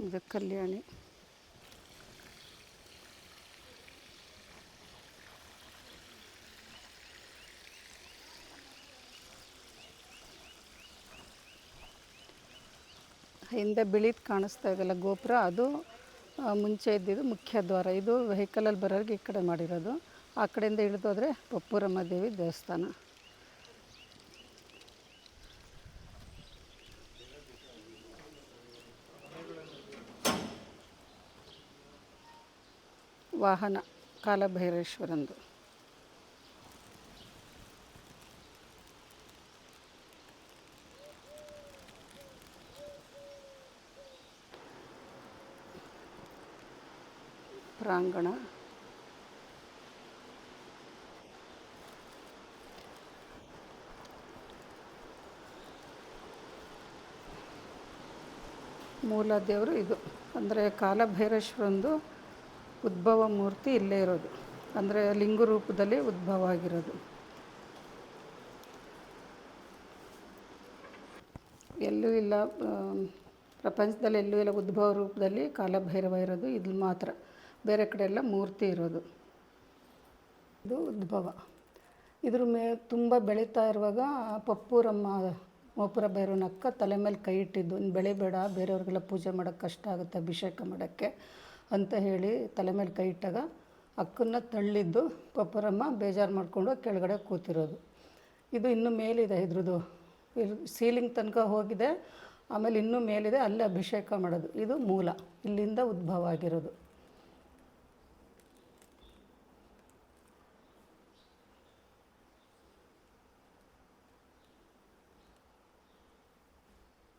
ಇದು ಕಲ್ಯಾಣಿ. ಹಿಂದೆ ಬಿಳಿದು ಕಾಣಿಸ್ತಾ ಇದೆಯಲ್ಲ ಗೋಪುರ, ಅದು ಮುಂಚೆ ಇದ್ದಿದ್ದು ಮುಖ್ಯ ದ್ವಾರ. ಇದು ವೆಹಿಕಲಲ್ಲಿ ಬರೋರಿಗೆ ಈ ಕಡೆ ಮಾಡಿರೋದು. ಆ ಕಡೆಯಿಂದ ಇಳಿದೋದ್ರೆ ಪಪ್ಪೂರಮ್ಮ ದೇವಿ ದೇವಸ್ಥಾನ. ವಾಹನ ಕಾಲಭೈರೇಶ್ವರಂದು. ಪ್ರಾಂಗಣ. ಮೂಲ ದೇವರು ಇದು. ಅಂದರೆ ಕಾಲಭೈರೇಶ್ವರಂದು ಉದ್ಭವ ಮೂರ್ತಿ ಇಲ್ಲೇ ಇರೋದು. ಅಂದರೆ ಲಿಂಗ ರೂಪದಲ್ಲಿ ಉದ್ಭವ ಆಗಿರೋದು. ಎಲ್ಲೂ ಇಲ್ಲ, ಪ್ರಪಂಚದಲ್ಲಿ ಎಲ್ಲೂ ಇಲ್ಲ ಉದ್ಭವ ರೂಪದಲ್ಲಿ ಕಾಲಭೈರವ ಇರೋದು. ಇದು ಮಾತ್ರ, ಬೇರೆ ಕಡೆ ಎಲ್ಲ ಮೂರ್ತಿ ಇರೋದು. ಇದು ಉದ್ಭವ. ಇದ್ರ ತುಂಬ ಬೆಳೀತಾ ಇರುವಾಗ ಪಪ್ಪೂರಮ್ಮ ಮೋಪುರ ಭೈರವನಕ್ಕ ತಲೆ ಮೇಲೆ ಕೈ ಇಟ್ಟಿದ್ದು, ಇನ್ನು ಬೆಳಿಬೇಡ, ಬೇರೆಯವ್ರಿಗೆಲ್ಲ ಪೂಜೆ ಮಾಡೋಕ್ಕೆ ಕಷ್ಟ ಆಗುತ್ತೆ, ಅಭಿಷೇಕ ಮಾಡೋಕ್ಕೆ ಅಂತ ಹೇಳಿ ತಲೆ ಮೇಲೆ ಕೈ ಇಟ್ಟಾಗ ಅಕ್ಕನ್ನು ತಳ್ಳಿದ್ದು ಪಪ್ಪೂರಮ್ಮ ಬೇಜಾರು ಮಾಡಿಕೊಂಡು ಕೆಳಗಡೆ ಕೂತಿರೋದು. ಇದು ಇನ್ನೂ ಮೇಲಿದೆ, ಇದ್ರದ್ದು ಸೀಲಿಂಗ್ ತನಕ ಹೋಗಿದೆ. ಆಮೇಲೆ ಇನ್ನೂ ಮೇಲಿದೆ, ಅಲ್ಲಿ ಅಭಿಷೇಕ ಮಾಡೋದು. ಇದು ಮೂಲ, ಇಲ್ಲಿಂದ ಉದ್ಭವ ಆಗಿರೋದು.